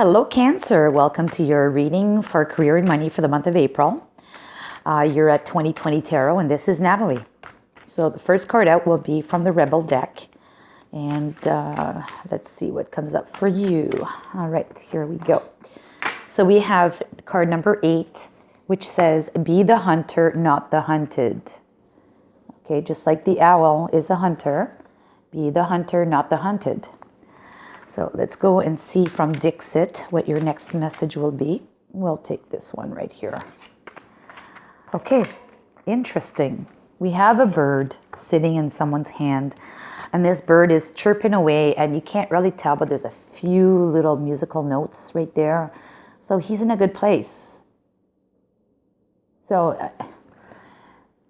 Hello, Cancer. Welcome to your reading for career and money for the month of April. You're at 2020 Tarot, and this is Natalie. So the first card out will be from the Rebel deck. And let's see what comes up for you. All right, here we go. So we have card number 8, which says, be the hunter, not the hunted. Okay, just like the owl is a hunter, be the hunter, not the hunted. So let's go and see from Dixit what your next message will be. We'll take this one right here. Okay, interesting. We have a bird sitting in someone's hand, and this bird is chirping away, and you can't really tell, but there's a few little musical notes right there. So he's in a good place. So,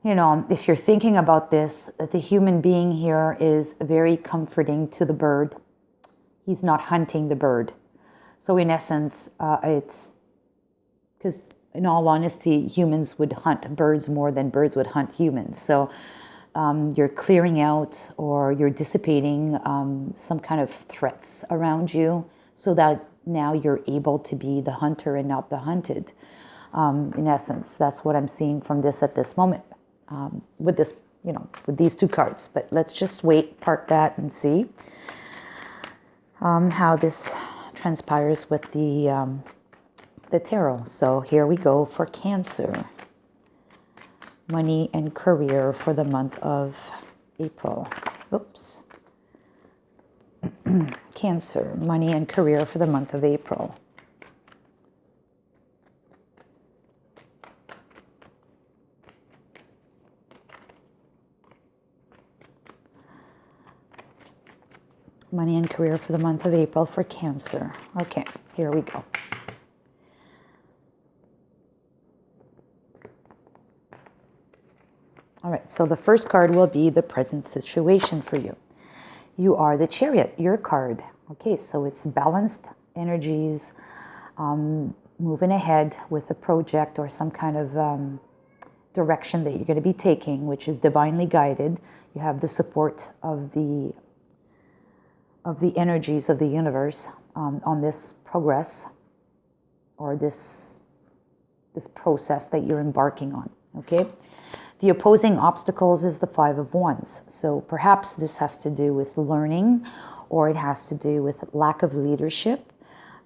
if you're thinking about this, the human being here is very comforting to the bird. He's not hunting the bird. So in essence, it's because in all honesty, humans would hunt birds more than birds would hunt humans. So you're clearing out or you're dissipating some kind of threats around you so that now you're able to be the hunter and not the hunted. In essence, that's what I'm seeing from this at this moment with this, with these two cards. But let's just park that and see how this transpires with the tarot. So here we go for Cancer. Money and career for the month of April. Oops. Cancer, money and career for the month of April. Money and career for the month of April for Cancer. Okay, here we go. All right, so the first card will be the present situation for you. You are the Chariot, your card. Okay, so it's balanced energies, moving ahead with a project or some kind of direction that you're going to be taking, which is divinely guided. You have the support of the energies of the universe on this progress or this process that you're embarking on, okay? The opposing obstacles is the 5 of Wands. So perhaps this has to do with learning, or it has to do with lack of leadership,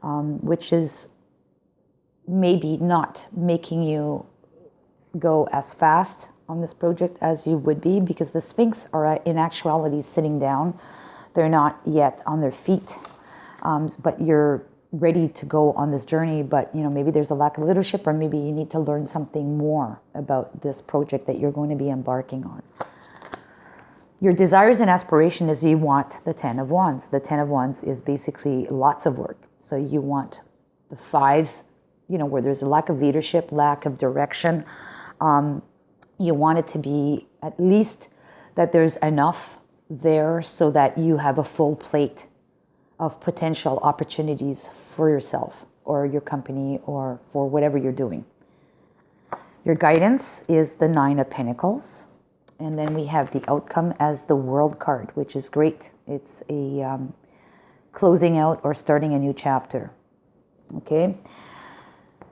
which is maybe not making you go as fast on this project as you would be, because the Sphinx are in actuality sitting down. They're not yet on their feet, but you're ready to go on this journey. But, maybe there's a lack of leadership, or maybe you need to learn something more about this project that you're going to be embarking on. Your desires and aspiration is you want the 10 of Wands. The 10 of Wands is basically lots of work. So you want the 5s, where there's a lack of leadership, lack of direction. You want it to be at least that there's enough there so that you have a full plate of potential opportunities for yourself or your company or for whatever you're doing. Your guidance is the 9 of Pentacles. And then we have the outcome as the World card, which is great. It's a closing out or starting a new chapter. Okay.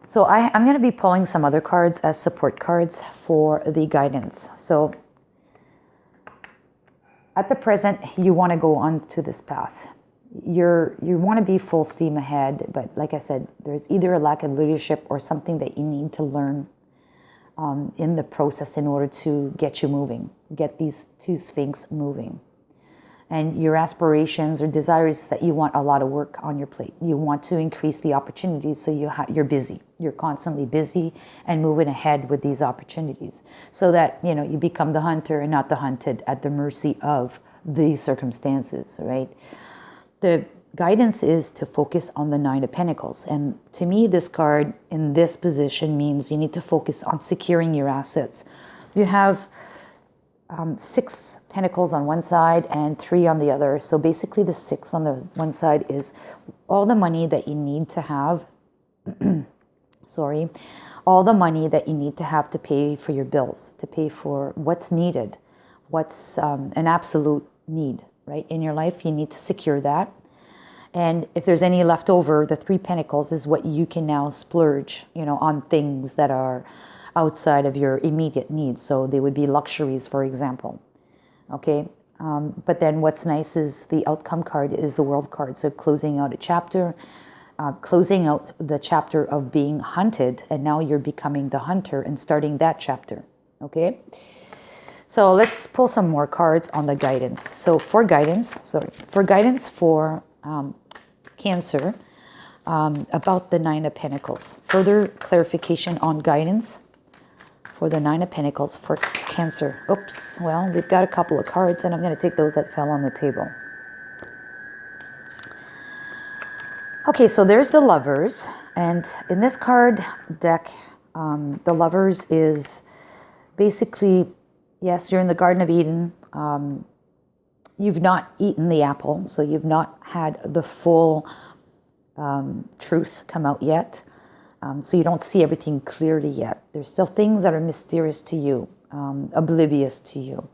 So I'm going to be pulling some other cards as support cards for the guidance. So at the present, you want to go on to this path. You want to be full steam ahead, but like I said, there's either a lack of leadership or something that you need to learn in the process in order to get you moving, get these two Sphinx moving. And your aspirations or desires is that you want a lot of work on your plate. You want to increase the opportunities, so you're busy. You're constantly busy and moving ahead with these opportunities so that, you become the hunter and not the hunted at the mercy of the circumstances, right? The guidance is to focus on the 9 of Pentacles. And to me, this card in this position means you need to focus on securing your assets. You have 6 pentacles on one side and 3 on the other. So basically the 6 on the one side is all the money that you need to have, all the money that you need to have to pay for your bills, to pay for what's needed, what's an absolute need, right? In your life, you need to secure that. And if there's any left over, the 3 Pentacles is what you can now splurge, on things that are outside of your immediate needs. So they would be luxuries, for example. Okay. But then what's nice is the outcome card is the World card. So closing out a chapter, closing out the chapter of being hunted, and now you're becoming the hunter and starting that chapter. Okay. So let's pull some more cards on the guidance. So for guidance for Cancer, about the 9 of Pentacles. Further clarification on guidance for the 9 of Pentacles for Cancer. Oops, well, we've got a couple of cards, and I'm going to take those that fell on the table. Okay, so there's the Lovers, and in this card deck, the Lovers is basically, yes, you're in the Garden of Eden. You've not eaten the apple, so you've not had the full truth come out yet. So you don't see everything clearly yet. There's still things that are mysterious to you, oblivious to you.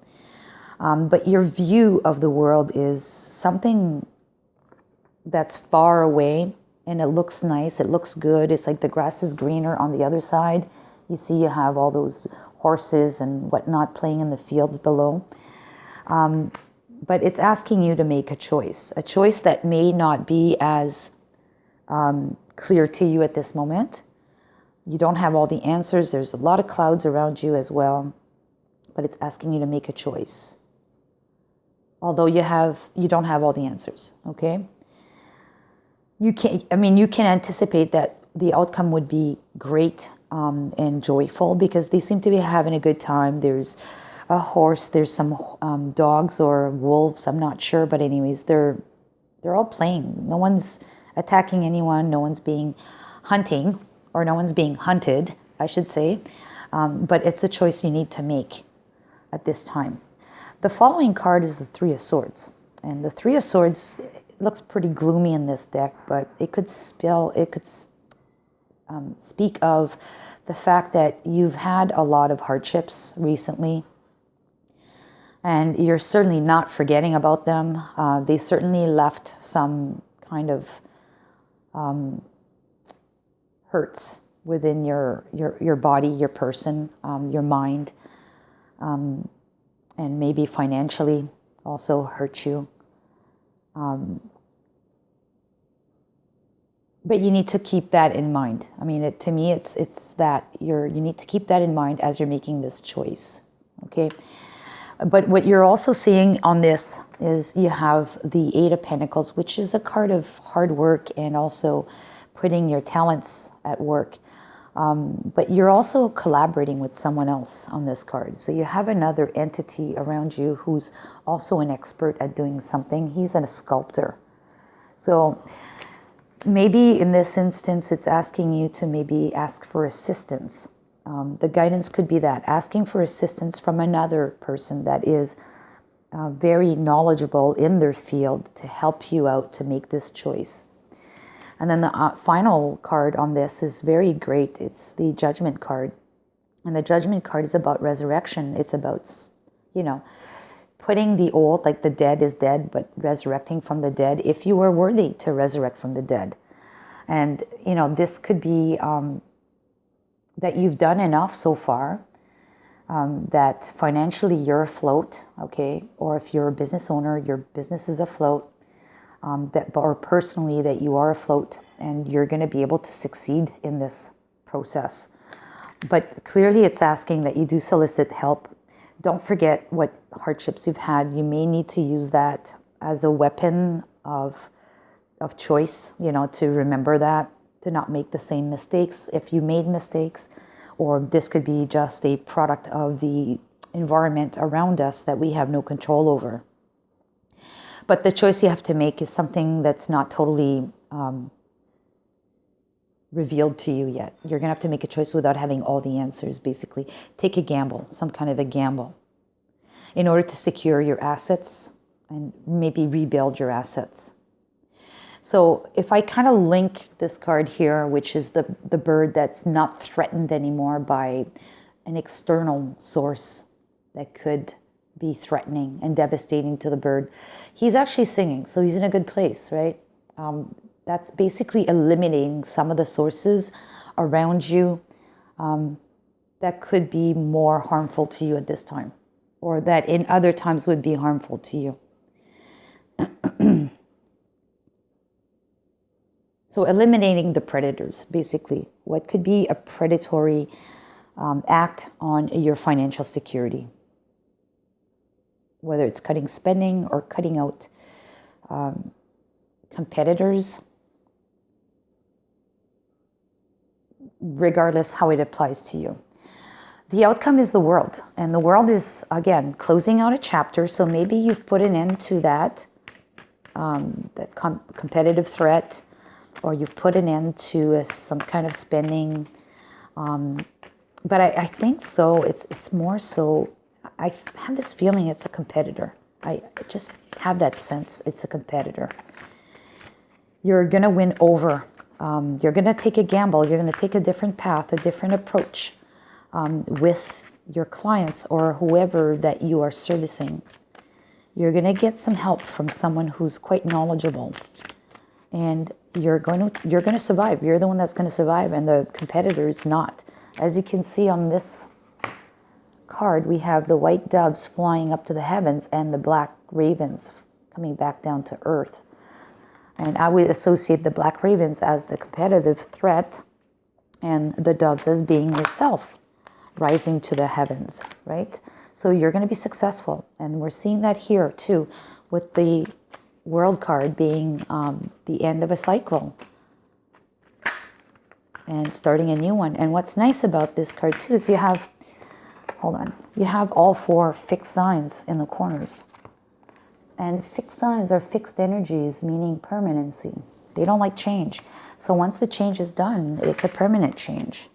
But your view of the world is something that's far away, and it looks nice, it looks good. It's like the grass is greener on the other side. You see you have all those horses and whatnot playing in the fields below. But it's asking you to make a choice that may not be as clear to you at this moment. You don't have all the answers. There's a lot of clouds around you as well, but it's asking you to make a choice. Although you don't have all the answers, okay? You can anticipate that the outcome would be great and joyful, because they seem to be having a good time. There's a horse, there's some dogs or wolves, I'm not sure, but anyways, they're all playing. No one's attacking anyone, no one's being hunted, I should say. But it's a choice you need to make at this time. The following card is the 3 of Swords. And the 3 of Swords looks pretty gloomy in this deck, but it could speak of the fact that you've had a lot of hardships recently, and you're certainly not forgetting about them. They certainly left some kind of hurts within your body, your person, your mind, and maybe financially also hurt you. But you need to keep that in mind. I mean, to me, it's that you need to keep that in mind as you're making this choice, okay? But what you're also seeing on this is you have the 8 of Pentacles, which is a card of hard work and also putting your talents at work. But you're also collaborating with someone else on this card. So you have another entity around you who's also an expert at doing something. He's a sculptor. So maybe in this instance, it's asking you to maybe ask for assistance. The guidance could be that, asking for assistance from another person that is very knowledgeable in their field to help you out to make this choice. And then the final card on this is very great. It's the Judgment card. And the Judgment card is about resurrection. It's about, putting the old, like the dead is dead, but resurrecting from the dead if you are worthy to resurrect from the dead. And, this could be that you've done enough so far, that financially you're afloat, okay? Or if you're a business owner, your business is afloat, or personally that you are afloat and you're going to be able to succeed in this process. But clearly it's asking that you do solicit help. Don't forget what hardships you've had. You may need to use that as a weapon of choice, to remember that, to not make the same mistakes if you made mistakes, or this could be just a product of the environment around us that we have no control over. But the choice you have to make is something that's not totally revealed to you yet. You're going to have to make a choice without having all the answers, basically. Take a gamble, some kind of a gamble, in order to secure your assets and maybe rebuild your assets. So if I kind of link this card here, which is the bird that's not threatened anymore by an external source that could be threatening and devastating to the bird, he's actually singing, so he's in a good place, right? That's basically eliminating some of the sources around you that could be more harmful to you at this time, or that in other times would be harmful to you. So eliminating the predators, basically. What could be a predatory act on your financial security? Whether it's cutting spending or cutting out competitors, regardless how it applies to you. The outcome is the world. And the world is, again, closing out a chapter. So maybe you've put an end to that, competitive threat, or you've put an end to some kind of spending. But I think so. It's more so, I have this feeling it's a competitor. I just have that sense it's a competitor. You're going to win over. You're going to take a gamble. You're going to take a different path, a different approach with your clients or whoever that you are servicing. You're going to get some help from someone who's quite knowledgeable. And you're going to survive. You're the one that's going to survive, and the competitor is not. As you can see on this card, we have the white doves flying up to the heavens and the black ravens coming back down to earth. And I would associate the black ravens as the competitive threat and the doves as being yourself, rising to the heavens, right? So you're going to be successful. And we're seeing that here too, with the World card being the end of a cycle and starting a new one. And what's nice about this card too is you have, you have all 4 fixed signs in the corners. And fixed signs are fixed energies, meaning permanency. They don't like change. So once the change is done, it's a permanent change.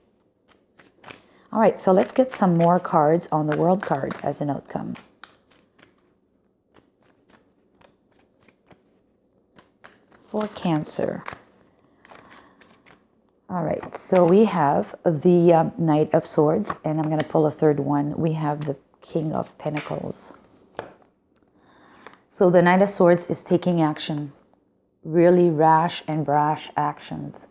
All right, so let's get some more cards on the World card as an outcome. For Cancer. All right, so we have the Knight of Swords, and I'm going to pull a third one. We have the King of Pentacles. So the Knight of Swords is taking action, really rash and brash actions.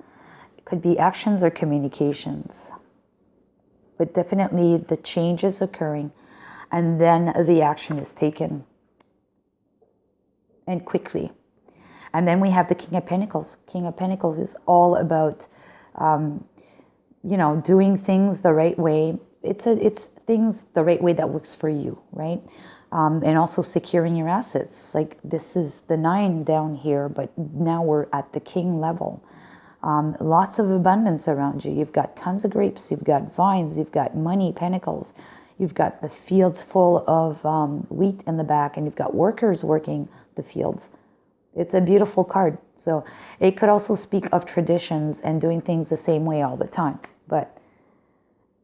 It could be actions or communications, but definitely the change is occurring, and then the action is taken, and quickly. And then we have the King of Pentacles. King of Pentacles is all about, doing things the right way. It's things the right way that works for you, right? And also securing your assets. Like this is the 9 down here, but now we're at the King level. Lots of abundance around you. You've got tons of grapes. You've got vines. You've got money, pentacles. You've got the fields full of wheat in the back, and you've got workers working the fields. It's a beautiful card. So it could also speak of traditions and doing things the same way all the time. But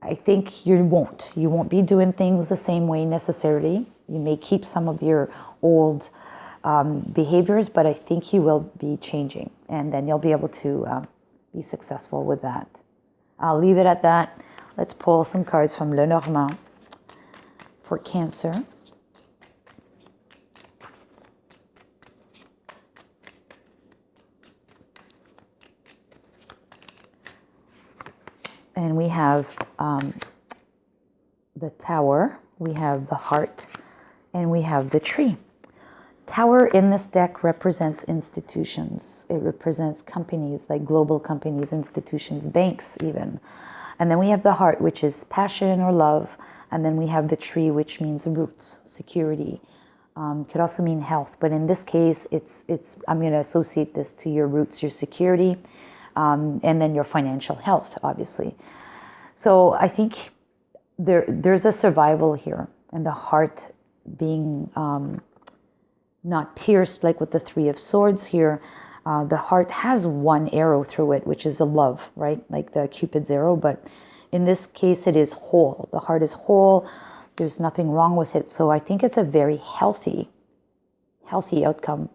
I think you won't be doing things the same way necessarily. You may keep some of your old behaviors, but I think you will be changing, and then you'll be able to be successful with that. I'll leave it at that. Let's pull some cards from Lenormand for Cancer. And we have the Tower, we have the Heart, and we have the Tree. Tower in this deck represents institutions. It represents companies, like global companies, institutions, banks even. And then we have the Heart, which is passion or love. And then we have the Tree, which means roots, security. Could also mean health. But in this case, I'm going to associate this to your roots, your security, and then your financial health, obviously. So I think there's a survival here, and the heart being not pierced like with the 3 of Swords here. The heart has 1 arrow through it, which is a love, right? Like the Cupid's arrow, but in this case it is whole. The heart is whole. There's nothing wrong with it. So I think it's a very healthy outcome.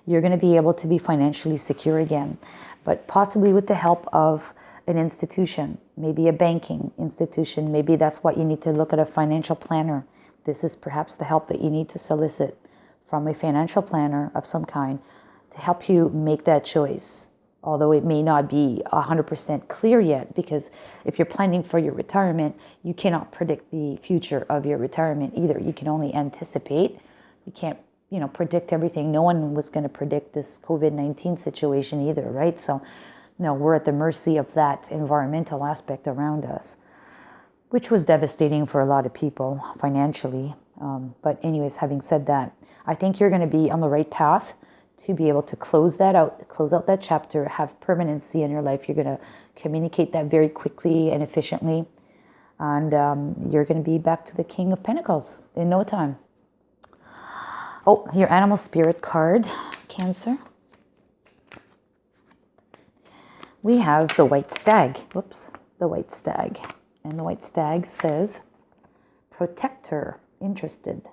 You're going to be able to be financially secure again, but possibly with the help of an institution, maybe a banking institution. Maybe that's what you need to look at, a financial planner. This is perhaps the help that you need to solicit from a financial planner of some kind to help you make that choice. Although it may not be 100% clear yet, because if you're planning for your retirement, you cannot predict the future of your retirement either. You can only anticipate. You can't, predict everything. No one was going to predict this COVID-19 situation either, right? So, no, we're at the mercy of that environmental aspect around us, which was devastating for a lot of people financially. But anyways, having said that, I think you're going to be on the right path to be able to close out that chapter, have permanency in your life. You're going to communicate that very quickly and efficiently. And you're going to be back to the King of Pentacles in no time. Oh, your animal spirit card, Cancer. We have the white stag. Whoops, the white stag. And the white stag says, protector, interested.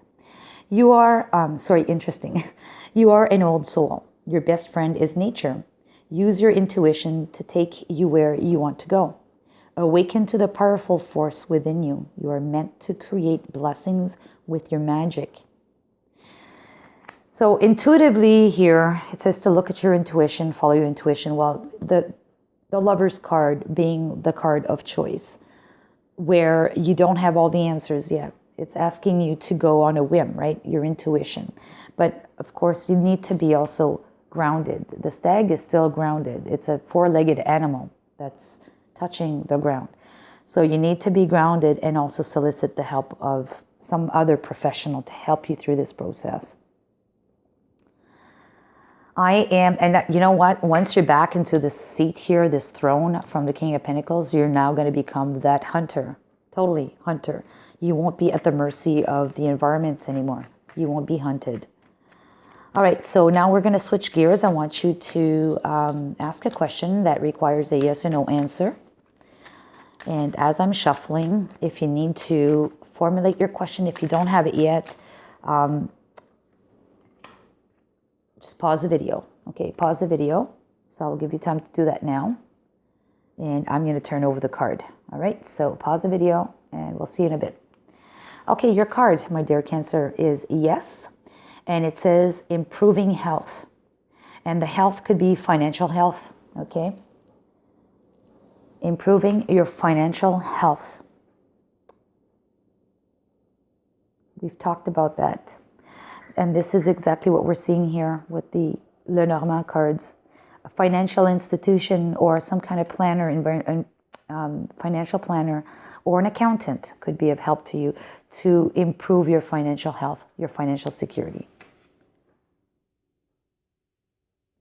You are, interesting. You are an old soul. Your best friend is nature. Use your intuition to take you where you want to go. Awaken to the powerful force within you. You are meant to create blessings with your magic. So intuitively here, it says to look at your intuition, follow your intuition. Well, the Lover's card being the card of choice, where you don't have all the answers yet. It's asking you to go on a whim, right? Your intuition. But of course, you need to be also grounded. The stag is still grounded. It's a four-legged animal that's touching the ground. So you need to be grounded and also solicit the help of some other professional to help you through this process. And you know what? Once you're back into this seat here, this throne from the King of Pentacles, you're now going to become that hunter. Totally hunter. You won't be at the mercy of the environments anymore. You won't be hunted. All right, so now we're going to switch gears. I want you to ask a question that requires a yes or no answer. And as I'm shuffling, if you need to formulate your question, if you don't have it yet, just pause the video. Okay, pause the video. So I'll give you time to do that now. And I'm going to turn over the card. All right, so pause the video and we'll see you in a bit. Okay, your card, my dear Cancer, is yes. And it says improving health. And the health could be financial health, okay? Improving your financial health. We've talked about that. And this is exactly what we're seeing here with the Lenormand cards. A financial institution or some kind of planner, financial planner, or an accountant could be of help to you to improve your financial health, your financial security.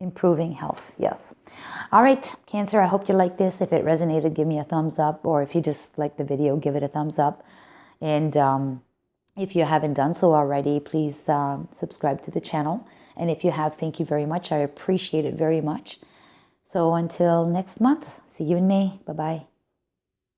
Improving health, yes. All right, Cancer, I hope you like this. If it resonated, give me a thumbs up. Or if you just like the video, give it a thumbs up. And if you haven't done so already, please subscribe to the channel. And if you have, thank you very much. I appreciate it very much. So until next month, see you in May. Bye-bye.